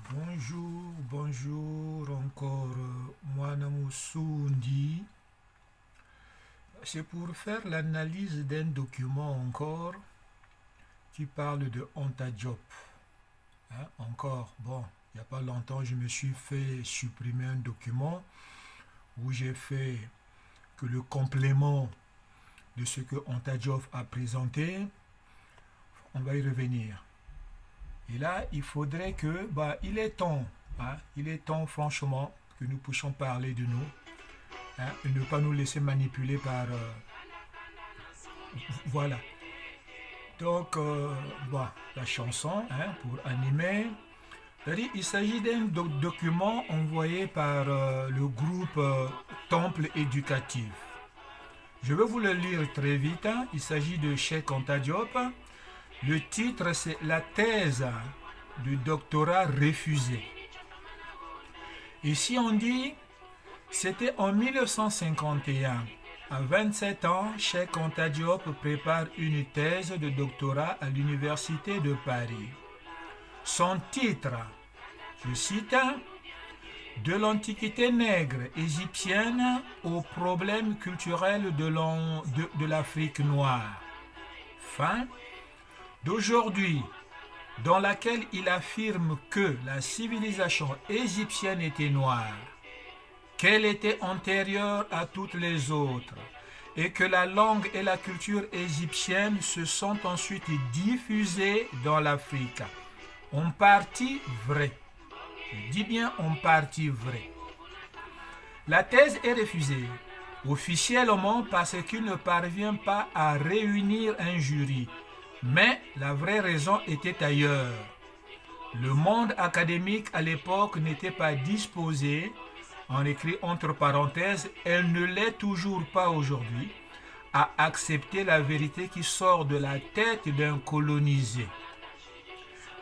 Bonjour encore, Mwana Musundi. C'est pour faire l'analyse d'un document encore. Tu parles de Anta Diop. Encore, bon, il n'y a pas longtemps, je me suis fait supprimer un document où j'ai fait que le complément de ce que Anta Diop a présenté, on va y revenir. Et là, il faudrait que, il est temps franchement que nous puissions parler de nous, et ne pas nous laisser manipuler par, voilà. Donc, la chanson, pour animer. C'est-à-dire, il s'agit d'un document envoyé par le groupe Temple Éducatif. Je vais vous le lire très vite. Il s'agit de Cheikh Anta Diop. Le titre, c'est La thèse de doctorat refusée. Ici, on dit, c'était en 1951. À 27 ans, Cheikh Anta Diop prépare une thèse de doctorat à l'Université de Paris. Son titre, je cite, De l'Antiquité nègre égyptienne aux problèmes culturels de l'Afrique noire. Fin d'aujourd'hui, dans laquelle il affirme que la civilisation égyptienne était noire, qu'elle était antérieure à toutes les autres, et que la langue et la culture égyptienne se sont ensuite diffusées dans l'Afrique. En partie vrai. Je dis bien en partie vrai. La thèse est refusée, officiellement parce qu'il ne parvient pas à réunir un jury. Mais la vraie raison était ailleurs. Le monde académique à l'époque n'était pas disposé, en écrit entre parenthèses, elle ne l'est toujours pas aujourd'hui, à accepter la vérité qui sort de la tête d'un colonisé.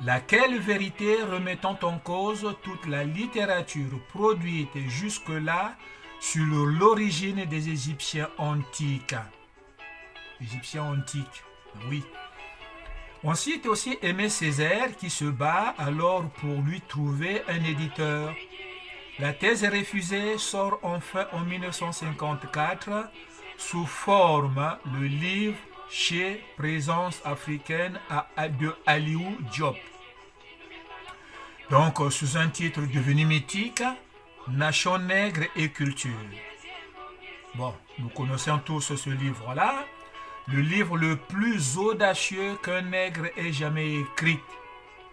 Laquelle vérité remettant en cause toute la littérature produite jusque-là sur l'origine des Égyptiens antiques. Égyptiens antiques, oui. On cite aussi Aimé Césaire qui se bat alors pour lui trouver un éditeur. La thèse refusée sort enfin en 1954 sous forme le livre chez Présence africaine de Aliou Diop. Donc sous un titre devenu mythique, Nation nègre et culture. Bon, nous connaissons tous ce livre-là. Le livre le plus audacieux qu'un nègre ait jamais écrit.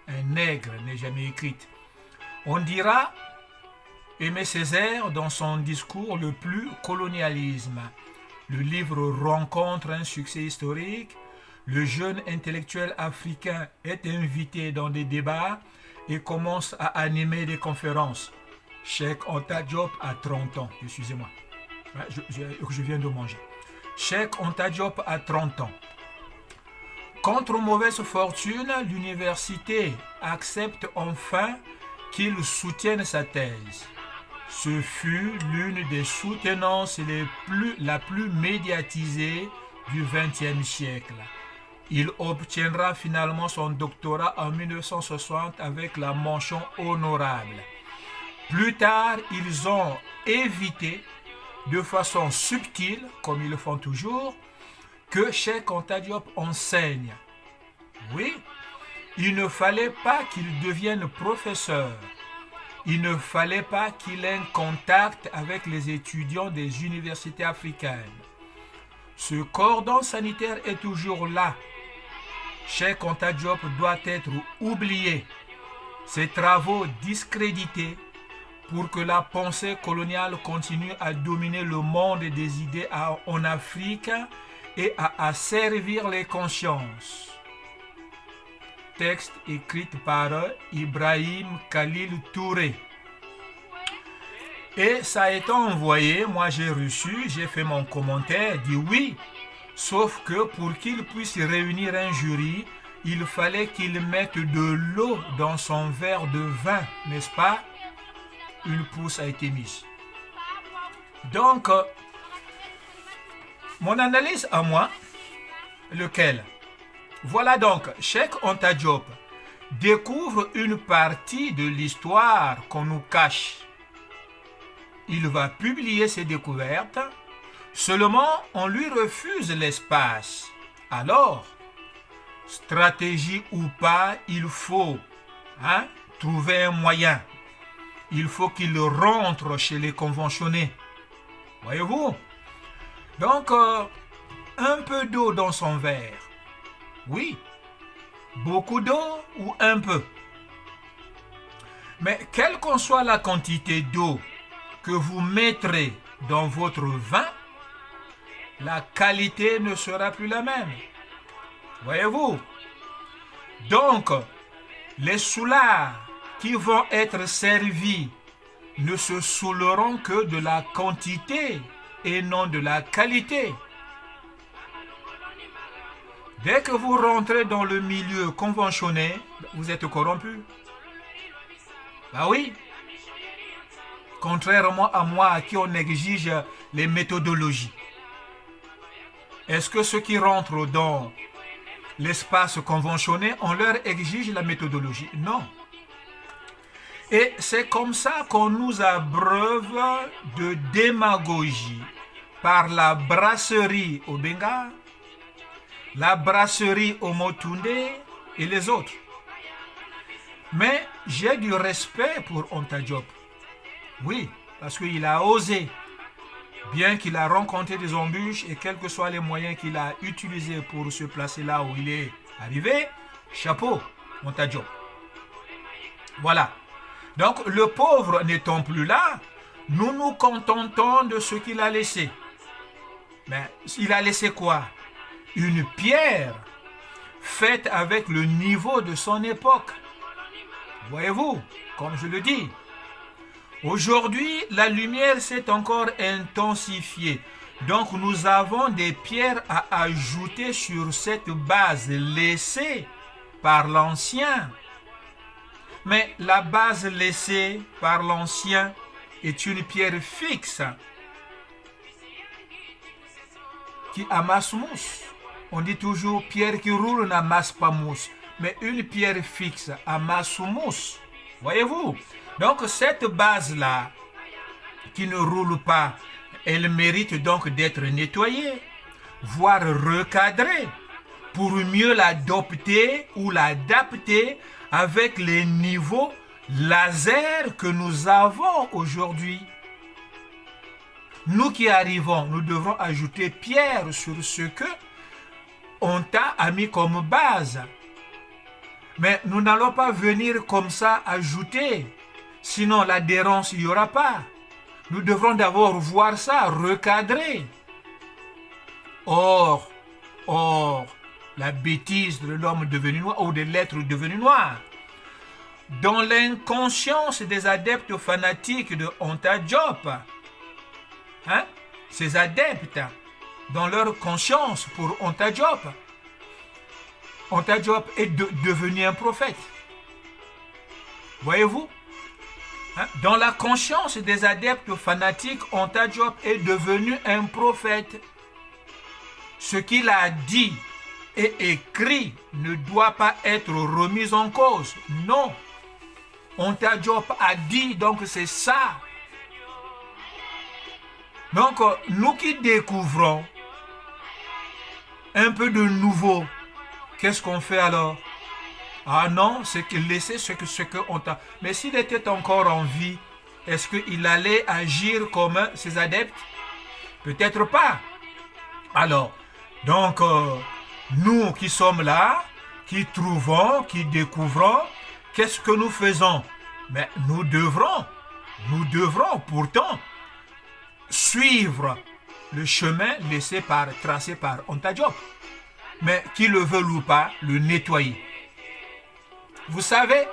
Un nègre n'ait jamais écrit. On dira, Aimé Césaire, dans son discours le plus colonialisme. Le livre rencontre un succès historique. Le jeune intellectuel africain est invité dans des débats et commence à animer des conférences. Cheikh Anta Diop a 30 ans, excusez-moi. Je viens de manger. Cheikh Anta Diop a 30 ans. Contre mauvaise fortune, l'université accepte enfin qu'il soutienne sa thèse. Ce fut l'une des soutenances la plus médiatisée du XXe siècle. Il obtiendra finalement son doctorat en 1960 avec la mention honorable. Plus tard, ils ont évité de façon subtile, comme ils le font toujours, que Cheikh Anta Diop enseigne. Oui, il ne fallait pas qu'il devienne professeur. Il ne fallait pas qu'il ait un contact avec les étudiants des universités africaines. Ce cordon sanitaire est toujours là. Cheikh Anta Diop doit être oublié, ses travaux discrédités, pour que la pensée coloniale continue à dominer le monde des idées en Afrique et à asservir les consciences. Texte écrit par Ibrahim Khalil Touré. Et ça a été envoyé, moi j'ai reçu, j'ai fait mon commentaire, dit oui, sauf que pour qu'il puisse réunir un jury, il fallait qu'il mette de l'eau dans son verre de vin, n'est-ce pas? Une pousse a été mise. Donc, mon analyse à moi, lequel? Voilà donc, Cheikh Anta Diop, découvre une partie de l'histoire qu'on nous cache. Il va publier ses découvertes, seulement on lui refuse l'espace. Alors, stratégie ou pas, il faut trouver un moyen. Il faut qu'il rentre chez les conventionnés. Voyez-vous? Donc, un peu d'eau dans son verre. Oui. Beaucoup d'eau ou un peu. Mais quelle qu'en soit la quantité d'eau que vous mettrez dans votre vin, la qualité ne sera plus la même. Voyez-vous? Donc, les soulards qui vont être servis ne se saouleront que de la quantité et non de la qualité. Dès que vous rentrez dans le milieu conventionné, vous êtes corrompu. Ah oui. Contrairement à moi, à qui on exige les méthodologies. Est-ce que ceux qui rentrent dans l'espace conventionné, on leur exige la méthodologie? Non. Et c'est comme ça qu'on nous abreuve de démagogie par la brasserie au Benga, la brasserie au Motunde et les autres. Mais j'ai du respect pour Onta Diop. Oui, parce qu'il a osé. Bien qu'il a rencontré des embûches et quels que soient les moyens qu'il a utilisés pour se placer là où il est arrivé, chapeau, Onta Diop. Voilà. Donc, le pauvre n'étant plus là, nous nous contentons de ce qu'il a laissé. Mais il a laissé quoi? Une pierre faite avec le niveau de son époque. Voyez-vous, comme je le dis, aujourd'hui, la lumière s'est encore intensifiée. Donc, nous avons des pierres à ajouter sur cette base laissée par l'ancien. Mais la base laissée par l'ancien est une pierre fixe qui amasse mousse. On dit toujours pierre qui roule n'amasse pas mousse. Mais une pierre fixe amasse mousse. Voyez-vous? Donc cette base-là, qui ne roule pas, elle mérite donc d'être nettoyée, voire recadrée, pour mieux l'adopter ou l'adapter avec les niveaux laser que nous avons aujourd'hui. Nous qui arrivons, nous devons ajouter pierre sur ce que on a mis comme base. Mais nous n'allons pas venir comme ça ajouter, sinon l'adhérence, il n'y aura pas. Nous devrons d'abord voir ça, recadrer. Or, la bêtise de l'homme devenu noir ou de l'être devenu noir. Dans l'inconscience des adeptes fanatiques de Onta Diop, ces adeptes, dans leur conscience pour Onta Diop est devenu un prophète. Voyez-vous? Dans la conscience des adeptes fanatiques, Onta Diop est devenu un prophète. Ce qu'il a dit et écrit ne doit pas être remis en cause. Non. Onta Diop a dit, donc c'est ça. Donc, nous qui découvrons un peu de nouveau, qu'est-ce qu'on fait alors? Ah non, c'est que laisser ce que on t'a... Mais s'il était encore en vie, est-ce qu'il allait agir comme ses adeptes? Peut-être pas. Alors, donc, nous qui sommes là, qui trouvons, qui découvrons, qu'est-ce que nous faisons? Mais nous devrons pourtant suivre le chemin tracé par Onta Diop. Mais qui le veut ou pas, le nettoyer. Vous savez,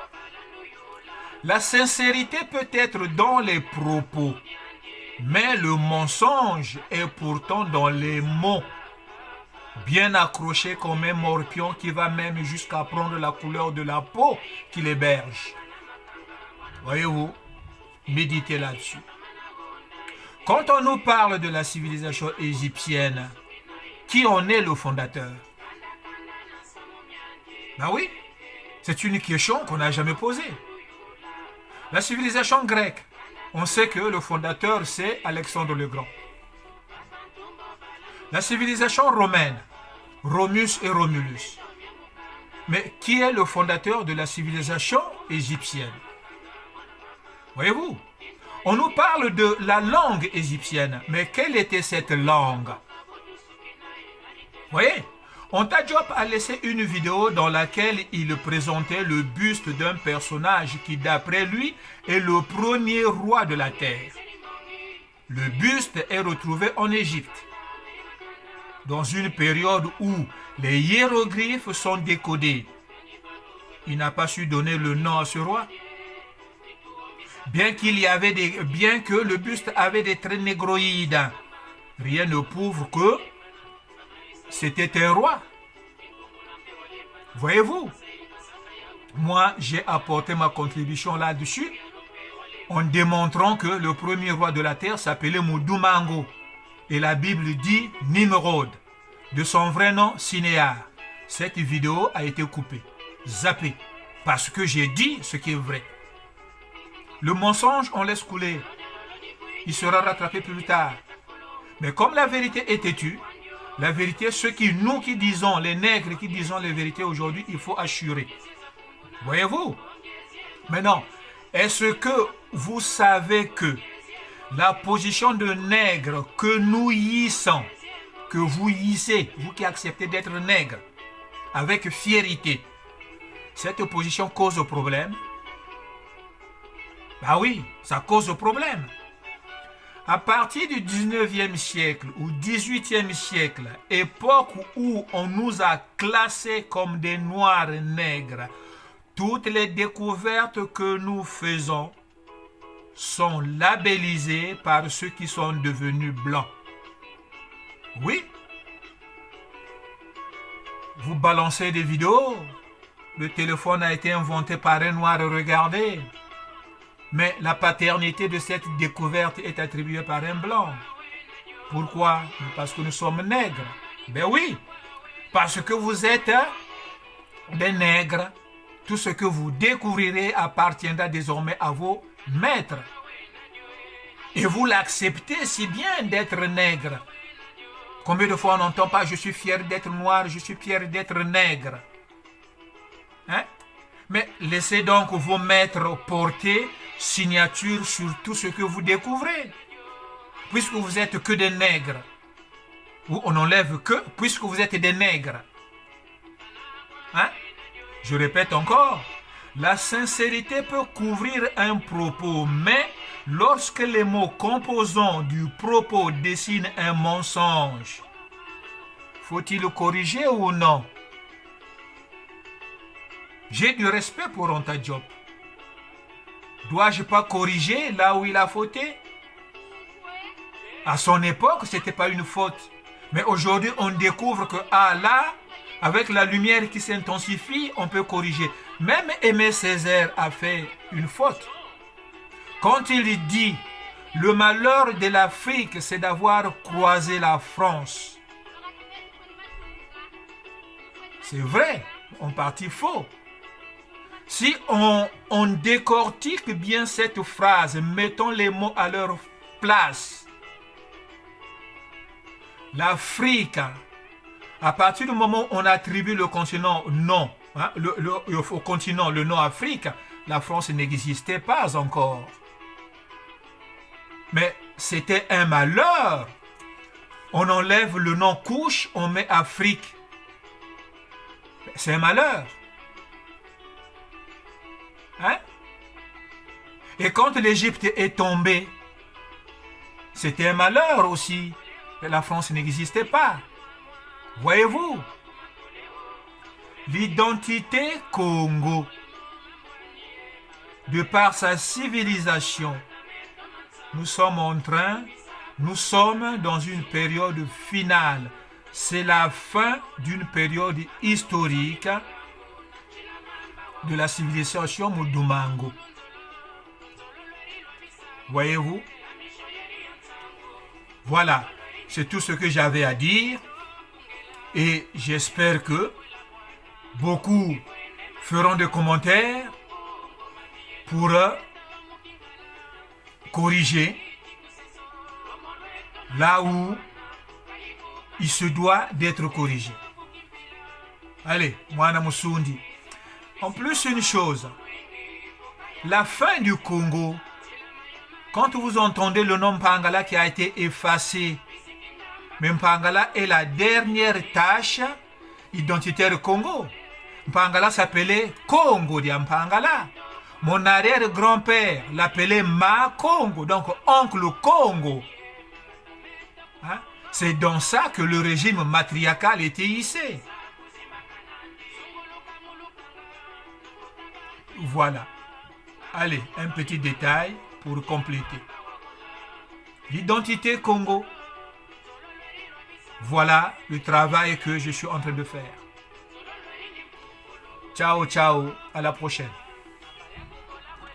la sincérité peut être dans les propos, mais le mensonge est pourtant dans les mots, bien accroché comme un morpion qui va même jusqu'à prendre la couleur de la peau qui l'héberge. Voyez-vous, méditez là-dessus. Quand on nous parle de la civilisation égyptienne, qui en est le fondateur? Ben oui, C'est une question qu'on n'a jamais posée. La civilisation grecque, on sait que le fondateur, c'est Alexandre le Grand. La civilisation romaine, Romus et Romulus. Mais qui est le fondateur de la civilisation égyptienne? Voyez-vous, on nous parle de la langue égyptienne, mais quelle était cette langue? Voyez, Anta Diop a laissé une vidéo dans laquelle il présentait le buste d'un personnage qui, d'après lui, est le premier roi de la terre. Le buste est retrouvé en Égypte, dans une période où les hiéroglyphes sont décodés. Il n'a pas su donner le nom à ce roi. Bien que le buste avait des traits négroïdes, rien ne prouve que c'était un roi. Voyez-vous, moi j'ai apporté ma contribution là-dessus en démontrant que le premier roi de la terre s'appelait Mudumango. Et la Bible dit Nimrod, de son vrai nom Sinéar. Cette vidéo a été coupée, zappée, parce que j'ai dit ce qui est vrai. Le mensonge, on laisse couler. Il sera rattrapé plus tard. Mais comme la vérité est têtue, la vérité, nous qui disons, les nègres qui disons les vérités aujourd'hui, il faut assurer. Voyez-vous? Maintenant, est-ce que vous savez que la position de nègre que nous hissons, que vous hissez, vous qui acceptez d'être nègre, avec fierté, cette position cause problème? Bah oui, ça cause problème. À partir du 19e siècle ou 18e siècle, époque où on nous a classés comme des noirs nègres, toutes les découvertes que nous faisons sont labellisées par ceux qui sont devenus blancs. Oui. Vous balancez des vidéos, le téléphone a été inventé par un noir, regardez. Mais la paternité de cette découverte est attribuée par un blanc. Pourquoi? Parce que nous sommes nègres. Ben oui, parce que vous êtes des nègres. Tout ce que vous découvrirez appartiendra désormais à vos maîtres. Et vous l'acceptez si bien d'être nègre. Combien de fois on n'entend pas « je suis fier d'être noir, je suis fier d'être nègre ». Hein? Mais laissez donc vos maîtres porter signature sur tout ce que vous découvrez. Puisque vous êtes que des nègres. Ou on enlève que, puisque vous êtes des nègres. Hein? Je répète encore, la sincérité peut couvrir un propos, mais lorsque les mots composants du propos dessinent un mensonge, faut-il le corriger ou non? J'ai du respect pour Anta Diop. Dois-je pas corriger là où il a fauté? À son époque, ce n'était pas une faute. Mais aujourd'hui, on découvre que là, avec la lumière qui s'intensifie, on peut corriger. Même Aimé Césaire a fait une faute. Quand il dit « Le malheur de l'Afrique, c'est d'avoir croisé la France ». C'est vrai, en partie faux. Si on décortique bien cette phrase, mettons les mots à leur place. L'Afrique, à partir du moment où on attribue le continent non, hein, au continent le nom Afrique, la France n'existait pas encore. Mais c'était un malheur. On enlève le nom couche, on met Afrique. C'est un malheur. Hein? Et quand l'Égypte est tombée, c'était un malheur aussi. La France n'existait pas. Voyez-vous? L'identité Congo, de par sa civilisation, nous sommes dans une période finale. C'est la fin d'une période historique de la civilisation Mudumango. Voyez-vous? Voilà, c'est tout ce que j'avais à dire et j'espère que beaucoup feront des commentaires pour corriger là où il se doit d'être corrigé. Allez, Mwana Musundi. En plus, une chose, la fin du Congo, quand vous entendez le nom Mpangala qui a été effacé, mais Mpangala est la dernière tâche identitaire du Congo. Mpangala s'appelait Congo de Mpangala. Mon arrière-grand-père l'appelait Ma Congo, donc oncle Congo. Hein? C'est dans ça que le régime matriarcal était hissé. Voilà. Allez, un petit détail pour compléter. L'identité Congo. Voilà le travail que je suis en train de faire. Ciao, ciao, à la prochaine.